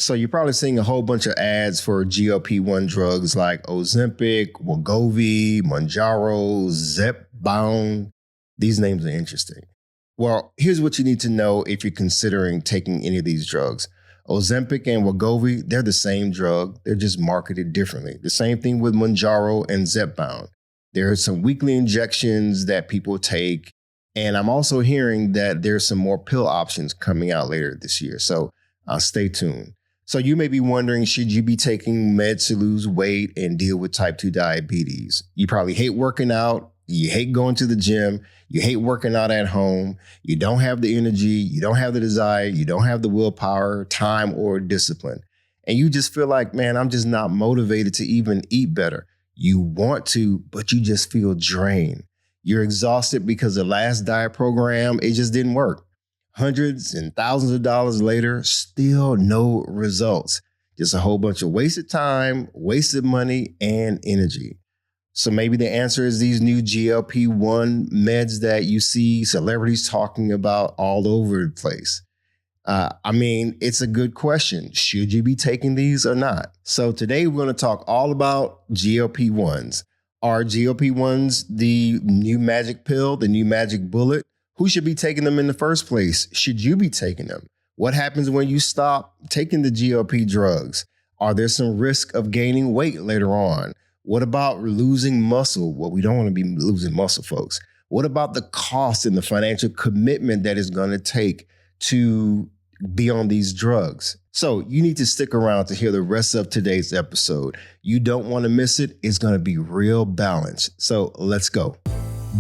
So you're probably seeing a whole bunch of ads for GLP-1 drugs like Ozempic, Wegovy, Mounjaro, Zepbound. These names are interesting. Well, here's what you need to know if you're considering taking any of these drugs. Ozempic and Wegovy, they're the same drug. They're just marketed differently. The same thing with Mounjaro and Zepbound. There are some weekly injections that people take. And I'm also hearing that there's some more pill options coming out later this year. So stay tuned. So you may be wondering, should you be taking meds to lose weight and deal with type 2 diabetes? You probably hate working out. You hate going to the gym. You hate working out at home. You don't have the energy. You don't have the desire. You don't have the willpower, time, or discipline. And you just feel like, man, I'm just not motivated to even eat better. You want to, but you just feel drained. You're exhausted because the last diet program, it just didn't work. Hundreds and thousands of dollars later, still no results. Just a whole bunch of wasted time, wasted money, and energy. So maybe the answer is these new GLP-1 meds that you see celebrities talking about all over the place. It's a good question. Should you be taking these or not? So today we're going to talk all about GLP-1s. Are GLP-1s the new magic pill, the new magic bullet? Who should be taking them in the first place? Should you be taking them? What happens when you stop taking the GLP drugs? Are there some risk of gaining weight later on? What about losing muscle? Well, we don't want to be losing muscle, folks. What about the cost and the financial commitment that it's going to take to be on these drugs? So you need to stick around to hear the rest of today's episode. You don't want to miss it. It's going to be real balanced. So let's go.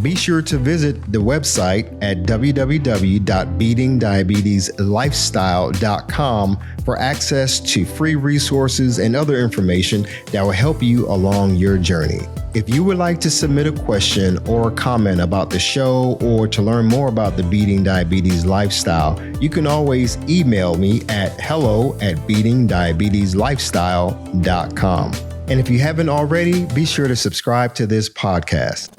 Be sure to visit the website at www.beatingdiabetieslifestyle.com for access to free resources and other information that will help you along your journey. If you would like to submit a question or a comment about the show or to learn more about the Beating Diabetes Lifestyle, you can always email me at hello@beatingdiabetieslifestyle.com. And if you haven't already, be sure to subscribe to this podcast.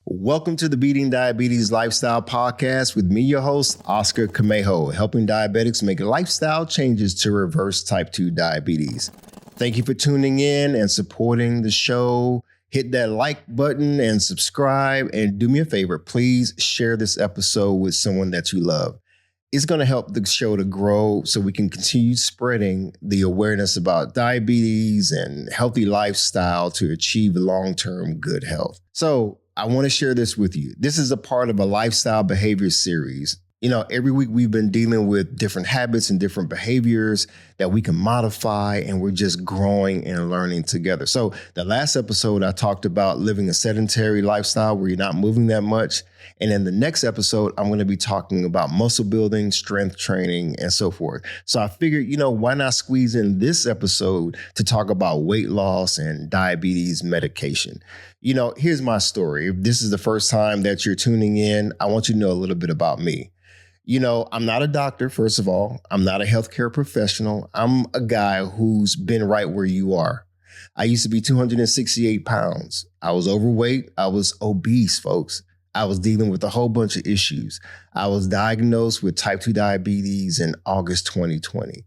Welcome to the Beating Diabetes Lifestyle Podcast with me, your host, Oscar Camejo, helping diabetics make lifestyle changes to reverse type 2 diabetes. Thank you for tuning in and supporting the show. Hit that like button and subscribe. And do me a favor, please share this episode with someone that you love. It's going to help the show to grow so we can continue spreading the awareness about diabetes and healthy lifestyle to achieve long-term good health. So I want to share this with you. This is a part of a lifestyle behavior series. You know, every week we've been dealing with different habits and different behaviors that we can modify, and we're just growing and learning together. So the last episode, I talked about living a sedentary lifestyle where you're not moving that much. And in the next episode, I'm going to be talking about muscle building, strength training, and so forth. So I figured, why not squeeze in this episode to talk about weight loss and diabetes medication? Here's my story. If this is the first time that you're tuning in, I want you to know a little bit about me. I'm not a doctor, first of all. I'm not a healthcare professional. I'm a guy who's been right where you are. I used to be 268 pounds. I was overweight. I was obese, folks. I was dealing with a whole bunch of issues. I was diagnosed with type 2 diabetes in August 2020.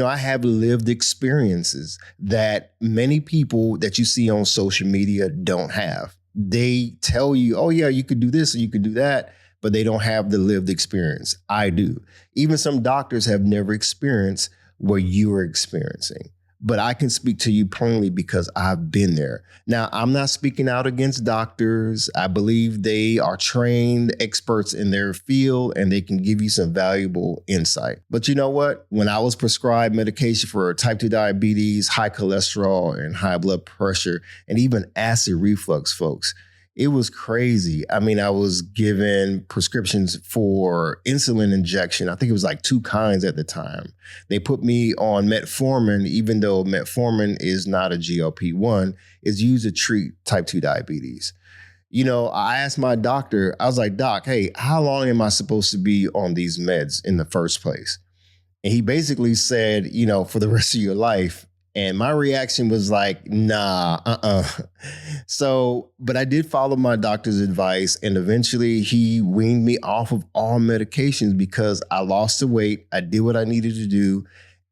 I have lived experiences that many people that you see on social media don't have. They tell you, oh yeah, you could do this or you could do that, but they don't have the lived experience. I do. Even some doctors have never experienced what you are experiencing. But I can speak to you plainly because I've been there. Now, I'm not speaking out against doctors. I believe they are trained experts in their field and they can give you some valuable insight. But you know what? When I was prescribed medication for type 2 diabetes, high cholesterol, and high blood pressure, and even acid reflux, folks, it was crazy. I was given prescriptions for insulin injection. I think it was like 2 kinds at the time. They put me on metformin, even though metformin is not a GLP-1, it's used to treat type 2 diabetes. I asked my doctor, I was like, Doc, hey, how long am I supposed to be on these meds in the first place? And he basically said, for the rest of your life. And my reaction was like, nah, So, but I did follow my doctor's advice, and eventually he weaned me off of all medications because I lost the weight. I did what I needed to do.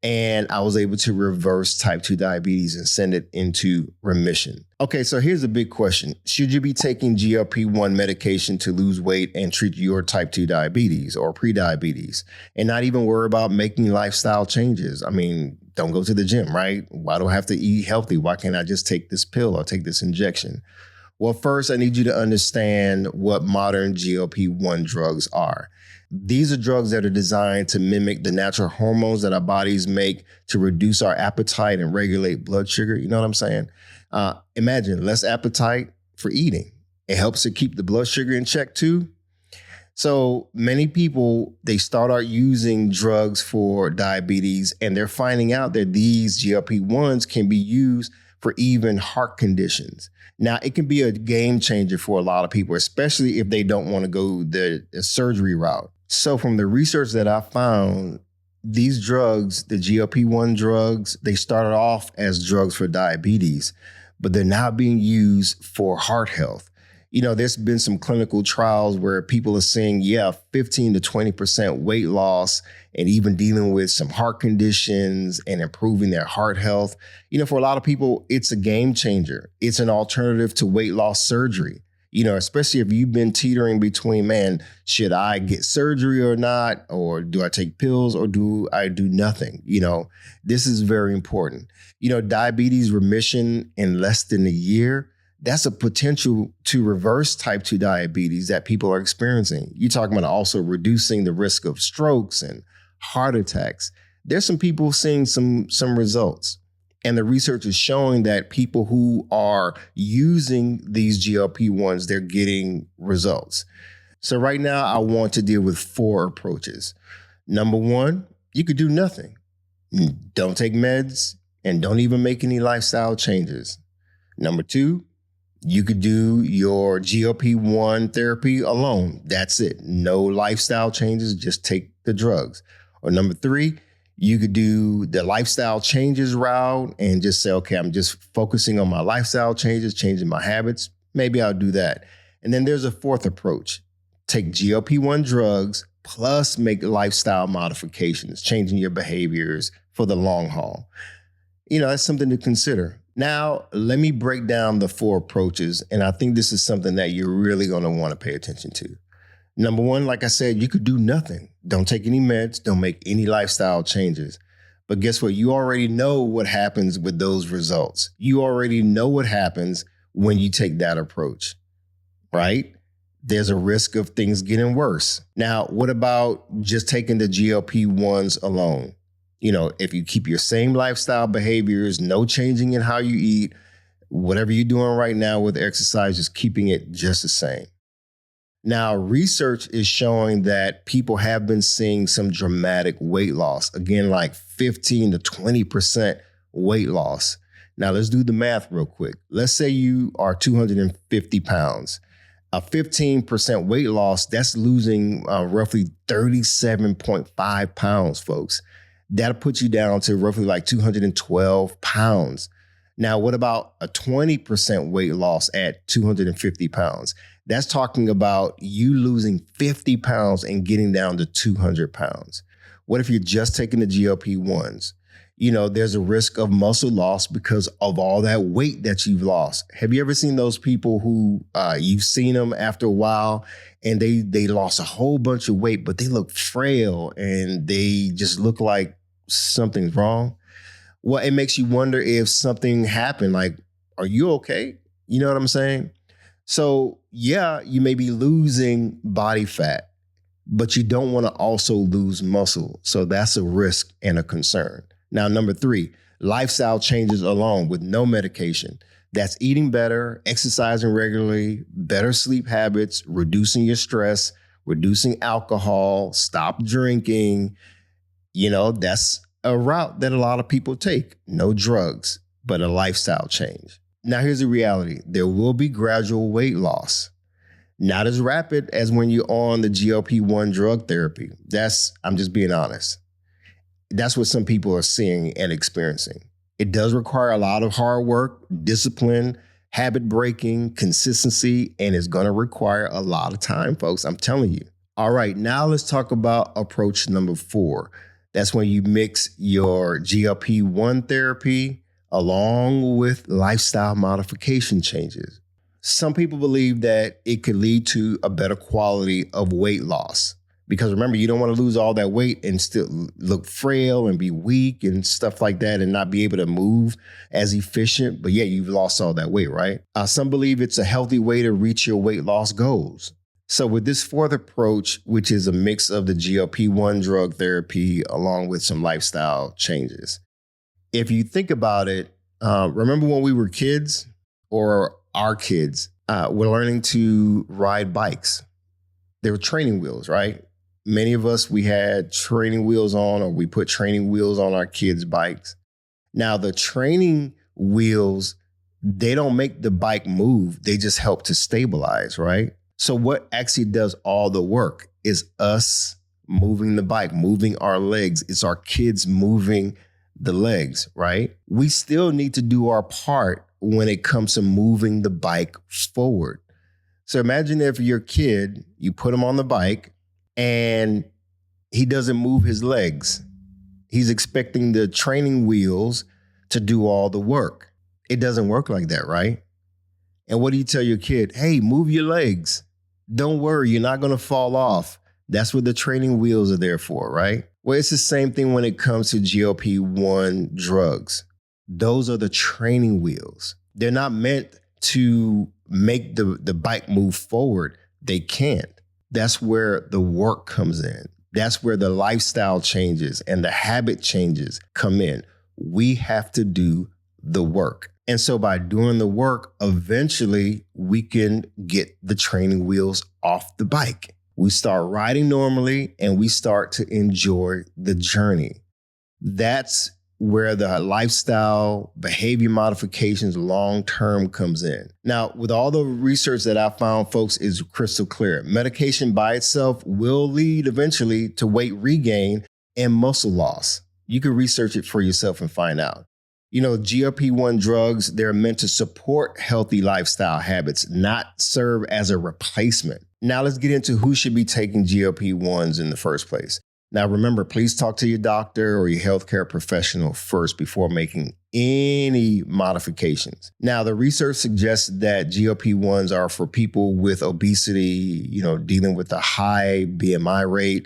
And I was able to reverse type 2 diabetes and send it into remission. Okay, so here's a big question. Should you be taking GLP-1 medication to lose weight and treat your type 2 diabetes or prediabetes and not even worry about making lifestyle changes? I mean, don't go to the gym, right? Why do I have to eat healthy? Why can't I just take this pill or take this injection? Well, first, I need you to understand what modern GLP-1 drugs are. These are drugs that are designed to mimic the natural hormones that our bodies make to reduce our appetite and regulate blood sugar. You know what I'm saying? Imagine less appetite for eating. It helps to keep the blood sugar in check too. So many people, they start out using drugs for diabetes and they're finding out that these GLP-1s can be used for even heart conditions. Now, it can be a game changer for a lot of people, especially if they don't want to go the surgery route. So from the research that I found, these drugs, the GLP-1 drugs, they started off as drugs for diabetes, but they're now being used for heart health. You know, there's been some clinical trials where people are seeing, 15 to 20% weight loss and even dealing with some heart conditions and improving their heart health. You know, for a lot of people, it's a game changer. It's an alternative to weight loss surgery. You know, especially if you've been teetering between, man, should I get surgery or not? Or do I take pills or do I do nothing? You know, this is very important. You know, diabetes remission in less than a year, that's a potential to reverse type 2 diabetes that people are experiencing. You're talking about also reducing the risk of strokes and heart attacks. There's some people seeing some results. And the research is showing that people who are using these GLP-1s, they're getting results. So right now, I want to deal with 4 approaches. Number 1, you could do nothing. Don't take meds and don't even make any lifestyle changes. Number 2, you could do your GLP-1 therapy alone. That's it. No lifestyle changes, just take the drugs. Or number 3, you could do the lifestyle changes route and just say, okay, I'm just focusing on my lifestyle changes, changing my habits. Maybe I'll do that. And then there's a 4th approach. Take GLP-1 drugs plus make lifestyle modifications, changing your behaviors for the long haul. You know, that's something to consider. Now, let me break down the 4 approaches. And I think this is something that you're really going to want to pay attention to. Number 1, like I said, you could do nothing. Don't take any meds. Don't make any lifestyle changes. But guess what? You already know what happens with those results. You already know what happens when you take that approach, right? There's a risk of things getting worse. Now, what about just taking the GLP-1s alone? You know, if you keep your same lifestyle behaviors, no changing in how you eat, whatever you're doing right now with exercise, just keeping it just the same. Now, research is showing that people have been seeing some dramatic weight loss. Again, like 15 to 20% weight loss. Now, let's do the math real quick. Let's say you are 250 pounds. A 15% weight loss, that's losing roughly 37.5 pounds, folks. That'll put you down to roughly like 212 pounds. Now, what about a 20% weight loss at 250 pounds? That's talking about you losing 50 pounds and getting down to 200 pounds. What if you're just taking the GLP-1s? You know, there's a risk of muscle loss because of all that weight that you've lost. Have you ever seen those people who you've seen them after a while and they lost a whole bunch of weight, but they look frail and they just look like something's wrong? Well, it makes you wonder if something happened. Like, are you okay? You know what I'm saying? So yeah, you may be losing body fat, but you don't want to also lose muscle. So that's a risk and a concern. Now, number 3, lifestyle changes alone with no medication. That's eating better, exercising regularly, better sleep habits, reducing your stress, reducing alcohol, stop drinking. You know, that's a route that a lot of people take. No drugs, but a lifestyle change. Now, here's the reality. There will be gradual weight loss. Not as rapid as when you're on the GLP-1 drug therapy. I'm just being honest. That's what some people are seeing and experiencing. It does require a lot of hard work, discipline, habit breaking, consistency, and it's going to require a lot of time, folks. I'm telling you. All right, now let's talk about approach number 4. That's when you mix your GLP-1 therapy along with lifestyle modification changes. Some people believe that it could lead to a better quality of weight loss. Because remember, you don't want to lose all that weight and still look frail and be weak and stuff like that and not be able to move as efficient. But yeah, you've lost all that weight, right? Some believe it's a healthy way to reach your weight loss goals. So with this fourth approach, which is a mix of the GLP-1 drug therapy along with some lifestyle changes. If you think about it, remember when we were kids or our kids were learning to ride bikes? They were training wheels, right? Many of us, we had training wheels on, or we put training wheels on our kids' bikes. Now, the training wheels, they don't make the bike move. They just help to stabilize, right? So what actually does all the work is us moving the bike, moving our legs. It's our kids moving the legs, right? We still need to do our part when it comes to moving the bike forward. So imagine if your kid, you put him on the bike and he doesn't move his legs. He's expecting the training wheels to do all the work. It doesn't work like that, right? And what do you tell your kid? Hey, move your legs. Don't worry, you're not going to fall off. That's what the training wheels are there for, right? Well, it's the same thing when it comes to GLP-1 drugs. Those are the training wheels. They're not meant to make the bike move forward. They can't. That's where the work comes in. That's where the lifestyle changes and the habit changes come in. We have to do the work. And so by doing the work, eventually we can get the training wheels off the bike. We start riding normally and we start to enjoy the journey. That's where the lifestyle behavior modifications long-term comes in. Now, with all the research that I found, folks, is crystal clear. Medication by itself will lead eventually to weight regain and muscle loss. You can research it for yourself and find out. You know, GLP-1 drugs, they're meant to support healthy lifestyle habits, not serve as a replacement. Now let's get into who should be taking GLP-1s in the first place. Now, remember, please talk to your doctor or your healthcare professional first before making any modifications. Now, the research suggests that GLP-1s are for people with obesity, dealing with a high BMI rate,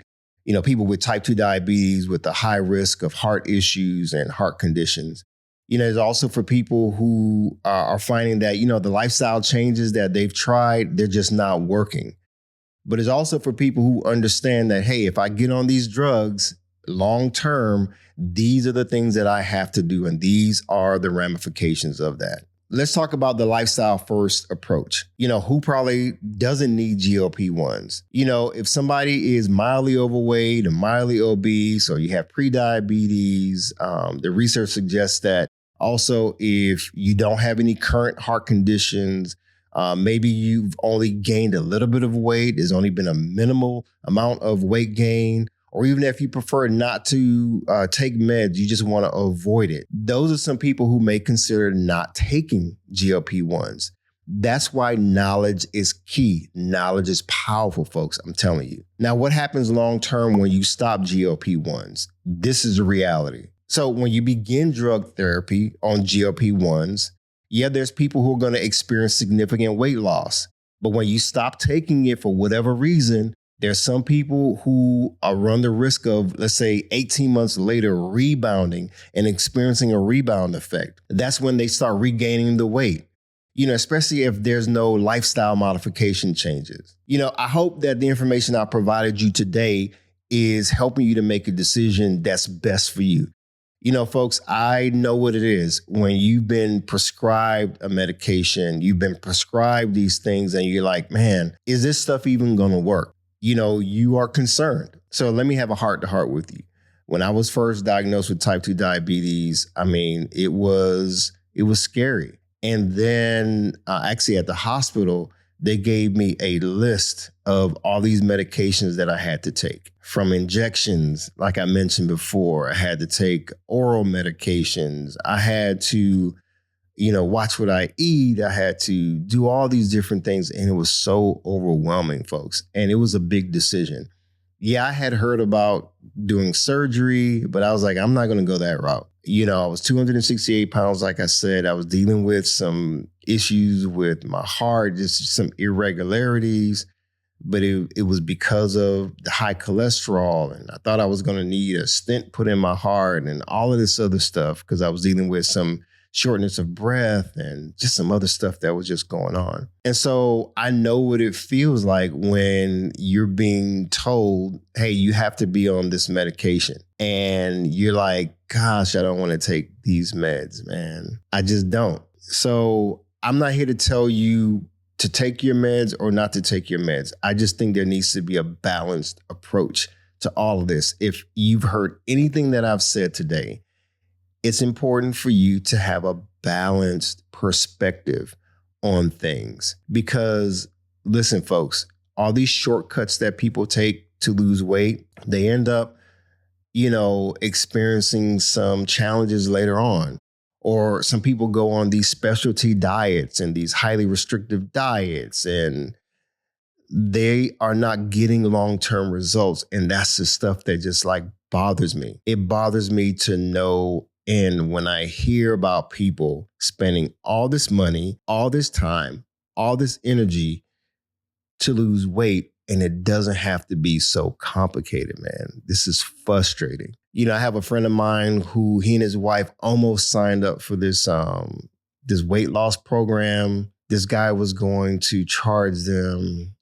people with type 2 diabetes with a high risk of heart issues and heart conditions. It's also for people who are finding that, the lifestyle changes that they've tried, they're just not working. But it's also for people who understand that, hey, if I get on these drugs long term, these are the things that I have to do. And these are the ramifications of that. Let's talk about the lifestyle first approach. Who probably doesn't need GLP-1s? If somebody is mildly overweight or mildly obese, or you have prediabetes, the research suggests that also if you don't have any current heart conditions, maybe you've only gained a little bit of weight, there's only been a minimal amount of weight gain, or even if you prefer not to take meds, you just want to avoid it. Those are some people who may consider not taking GLP-1s. That's why knowledge is key. Knowledge is powerful, folks. I'm telling you. Now, what happens long term when you stop GLP-1s? This is a reality. So when you begin drug therapy on GLP-1s, yeah, there's people who are going to experience significant weight loss. But when you stop taking it for whatever reason, there's some people who run the risk of, let's say, 18 months later, rebounding and experiencing a rebound effect. That's when they start regaining the weight, especially if there's no lifestyle modification changes. I hope that the information I provided you today is helping you to make a decision that's best for you. Folks, I know what it is when you've been prescribed a medication, you've been prescribed these things and you're like, man, is this stuff even going to work? You are concerned. So let me have a heart to heart with you. When I was first diagnosed with type 2 diabetes, it was scary. And then actually at the hospital, they gave me a list of all these medications that I had to take. From injections, like I mentioned before, I had to take oral medications. I had to, watch what I eat. I had to do all these different things. And it was so overwhelming, folks. And it was a big decision. Yeah, I had heard about doing surgery, but I was like, I'm not going to go that route. I was 268 pounds. Like I said, I was dealing with some issues with my heart, just some irregularities, but it was because of the high cholesterol. And I thought I was going to need a stent put in my heart and all of this other stuff because I was dealing with some shortness of breath and just some other stuff that was just going on. And so I know what it feels like when you're being told, hey, you have to be on this medication. And you're like, gosh, I don't want to take these meds, man. I just don't. So I'm not here to tell you to take your meds or not to take your meds. I just think there needs to be a balanced approach to all of this. If you've heard anything that I've said today, it's important for you to have a balanced perspective on things because, listen, folks, all these shortcuts that people take to lose weight, they end up, experiencing some challenges later on. Or some people go on these specialty diets and these highly restrictive diets, and they are not getting long-term results. And that's the stuff that just like bothers me. It bothers me to know. And when I hear about people spending all this money, all this time, all this energy to lose weight, and it doesn't have to be so complicated, man. This is frustrating. I have a friend of mine who he and his wife almost signed up for this weight loss program. This guy was going to charge them,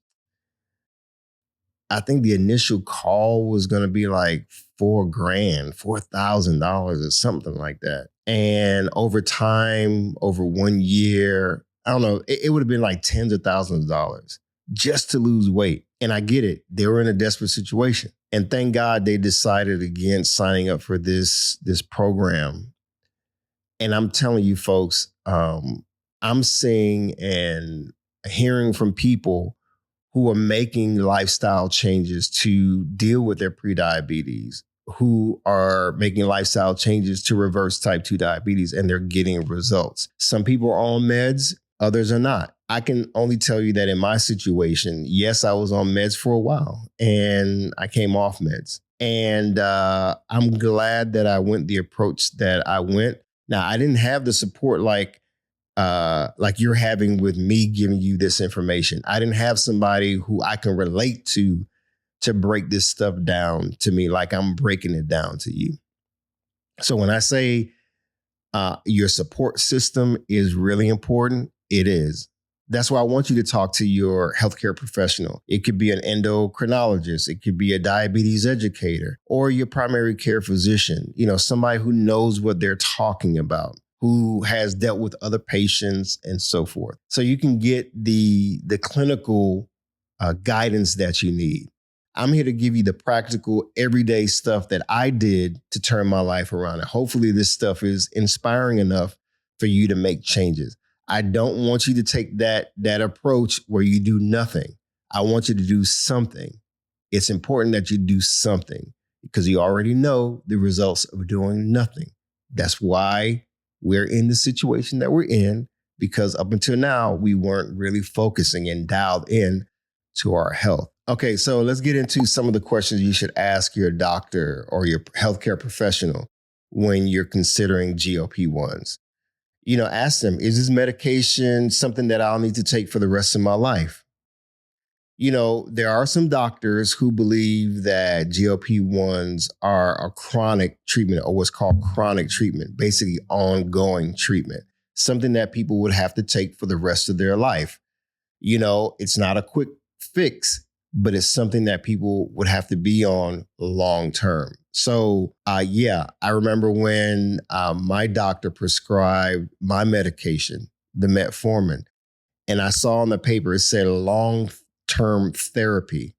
I think the initial call was going to be like $4,000, $4,000 or something like that. And over time, over 1 year, I don't know, it would have been like tens of thousands of dollars just to lose weight. And I get it. They were in a desperate situation. And thank God they decided against signing up for this program. And I'm telling you, folks, I'm seeing and hearing from people who are making lifestyle changes to deal with their prediabetes, who are making lifestyle changes to reverse type 2 diabetes, and they're getting results. Some people are on meds, others are not. I can only tell you that in my situation, yes, I was on meds for a while and I came off meds. And I'm glad that I went the approach that I went. Now, I didn't have the support like you're having with me giving you this information. I didn't have somebody who I can relate to break this stuff down to me like I'm breaking it down to you. So when I say your support system is really important, it is. That's why I want you to talk to your healthcare professional. It could be an endocrinologist. It could be a diabetes educator or your primary care physician, somebody who knows what they're talking about, who has dealt with other patients and so forth. So you can get the clinical guidance that you need. I'm here to give you the practical, everyday stuff that I did to turn my life around. And hopefully this stuff is inspiring enough for you to make changes. I don't want you to take that approach where you do nothing. I want you to do something. It's important that you do something because you already know the results of doing nothing. That's why we're in the situation that we're in, because up until now, we weren't really focusing and dialed in to our health. Okay, so let's get into some of the questions you should ask your doctor or your healthcare professional when you're considering GLP-1s. Ask them, is this medication something that I'll need to take for the rest of my life? There are some doctors who believe that GLP-1s are a chronic treatment or what's called chronic treatment, basically ongoing treatment, something that people would have to take for the rest of their life. It's not a quick fix, but it's something that people would have to be on long term. So, I remember when my doctor prescribed my medication, the metformin, and I saw on the paper, it said long-term therapy.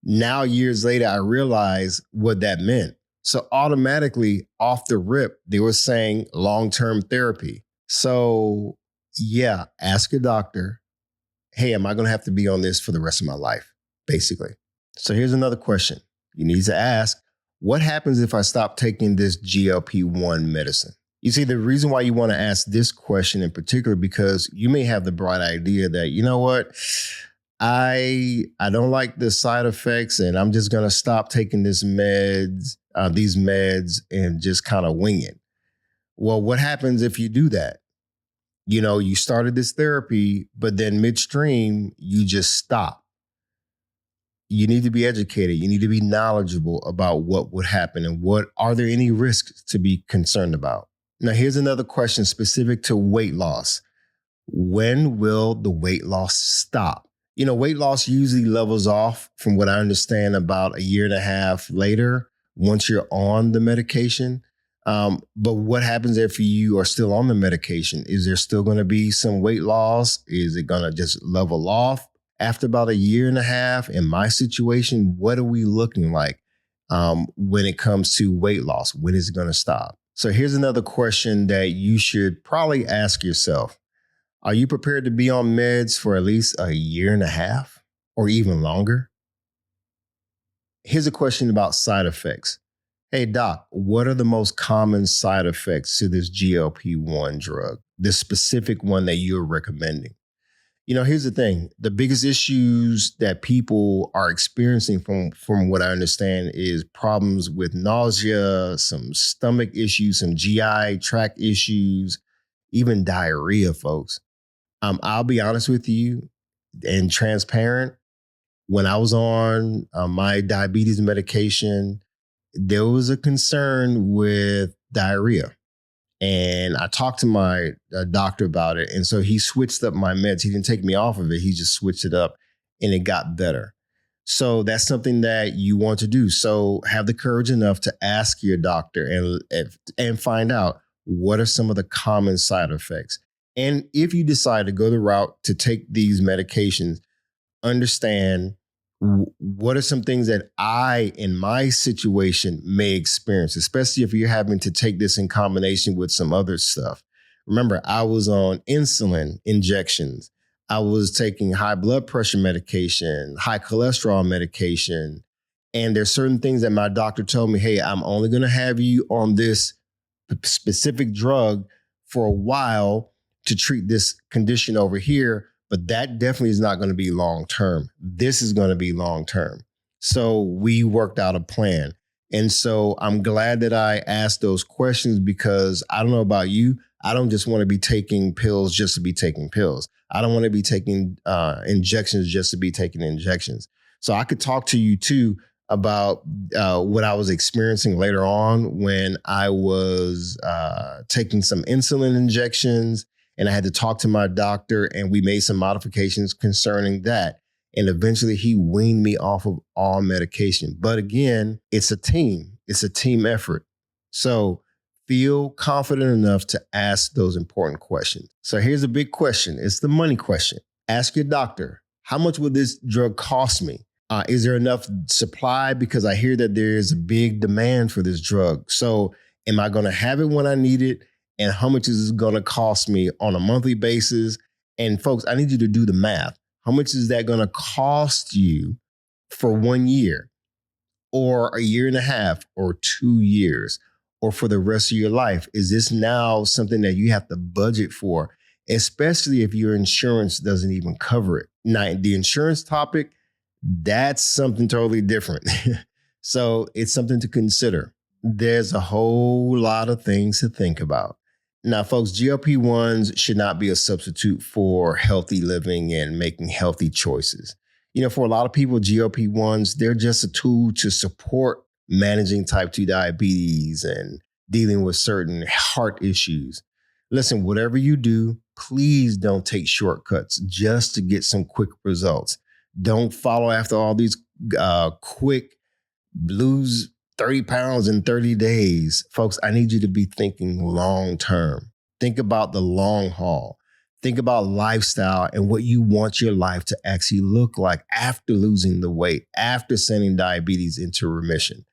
Now, years later, I realized what that meant. So automatically off the rip, they were saying long-term therapy. So ask your doctor, hey, am I going to have to be on this for the rest of my life, basically? So here's another question you need to ask. What happens if I stop taking this GLP-1 medicine? You see, the reason why you want to ask this question in particular, because you may have the bright idea that, you know what, I don't like the side effects, and I'm just gonna stop taking these meds, and just kind of wing it. Well, what happens if you do that? You started this therapy, but then midstream, you just stop. You need to be educated. You need to be knowledgeable about what would happen and what are there any risks to be concerned about. Now, here's another question specific to weight loss. When will the weight loss stop? Weight loss usually levels off, from what I understand, about a year and a half later once you're on the medication. But what happens if you are still on the medication? Is there still going to be some weight loss? Is it going to just level off after about a year and a half? In my situation, what are we looking like when it comes to weight loss? When is it going to stop? So here's another question that you should probably ask yourself. Are you prepared to be on meds for at least a year and a half or even longer? Here's a question about side effects. Hey, doc, what are the most common side effects to this GLP-1 drug, this specific one that you're recommending? Here's the thing. The biggest issues that people are experiencing from what I understand is problems with nausea, some stomach issues, some GI tract issues, even diarrhea, folks. I'll be honest with you and transparent. When I was on my diabetes medication, there was a concern with diarrhea. And I talked to my doctor about it. And so he switched up my meds. He didn't take me off of it. He just switched it up and it got better. So that's something that you want to do. So have the courage enough to ask your doctor and find out what are some of the common side effects. And if you decide to go the route to take these medications, understand what are some things that I, in my situation, may experience, especially if you're having to take this in combination with some other stuff. Remember, I was on insulin injections. I was taking high blood pressure medication, high cholesterol medication. And there's certain things that my doctor told me, hey, I'm only going to have you on this specific drug for a while to treat this condition over here. But that definitely is not going to be long term. This is going to be long term. So we worked out a plan. And so I'm glad that I asked those questions, because I don't know about you. I don't just want to be taking pills just to be taking pills. I don't want to be taking injections just to be taking injections. So I could talk to you too about what I was experiencing later on when I was taking some insulin injections. And I had to talk to my doctor, and we made some modifications concerning that. And eventually he weaned me off of all medication. But again, it's a team. It's a team effort. So feel confident enough to ask those important questions. So here's a big question. It's the money question. Ask your doctor, how much will this drug cost me? Is there enough supply? Because I hear that there is a big demand for this drug. So am I going to have it when I need it? And how much is it going to cost me on a monthly basis? And folks, I need you to do the math. How much is that going to cost you for 1 year or a year and a half or 2 years or for the rest of your life? Is this now something that you have to budget for, especially if your insurance doesn't even cover it? Now, the insurance topic, that's something totally different. So it's something to consider. There's a whole lot of things to think about. Now, folks, GLP-1s should not be a substitute for healthy living and making healthy choices. For a lot of people, GLP-1s, they're just a tool to support managing type 2 diabetes and dealing with certain heart issues. Listen, whatever you do, please don't take shortcuts just to get some quick results. Don't follow after all these quick lose 30 pounds in 30 days. Folks, I need you to be thinking long term. Think about the long haul. Think about lifestyle and what you want your life to actually look like after losing the weight, after sending diabetes into remission.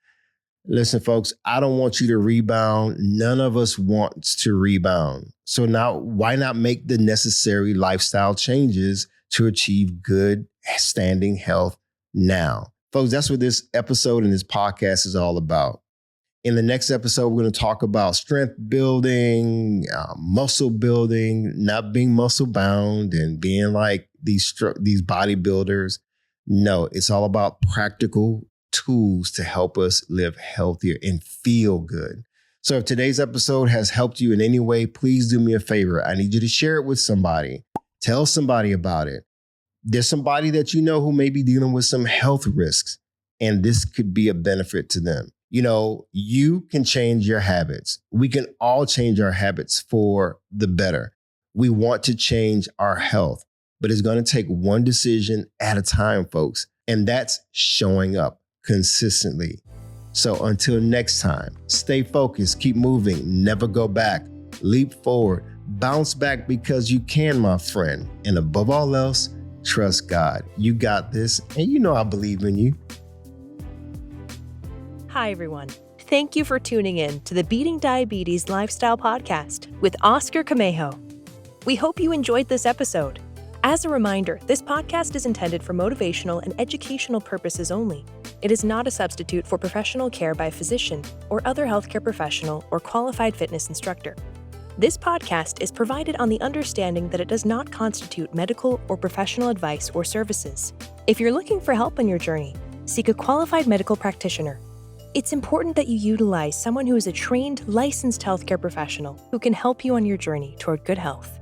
Listen, folks, I don't want you to rebound. None of us wants to rebound. So now, why not make the necessary lifestyle changes to achieve good standing health now? Folks, that's what this episode and this podcast is all about. In the next episode, we're going to talk about strength building, muscle building, not being muscle bound and being like these bodybuilders. No, it's all about practical tools to help us live healthier and feel good. So if today's episode has helped you in any way, please do me a favor. I need you to share it with somebody. Tell somebody about it. There's somebody that you know who may be dealing with some health risks, and this could be a benefit to them. You know, you can change your habits. We can all change our habits for the better. We want to change our health, but it's going to take one decision at a time, folks. And that's showing up consistently. So until next time, stay focused, keep moving, never go back, leap forward, bounce back because you can, my friend. And above all else, trust God. You got this, and you know I believe in you. Hi, everyone. Thank you for tuning in to the Beating Diabetes Lifestyle Podcast with Oscar Camejo. We hope you enjoyed this episode. As a reminder, this podcast is intended for motivational and educational purposes only. It is not a substitute for professional care by a physician or other healthcare professional or qualified fitness instructor. This podcast is provided on the understanding that it does not constitute medical or professional advice or services. If you're looking for help on your journey, seek a qualified medical practitioner. It's important that you utilize someone who is a trained, licensed healthcare professional who can help you on your journey toward good health.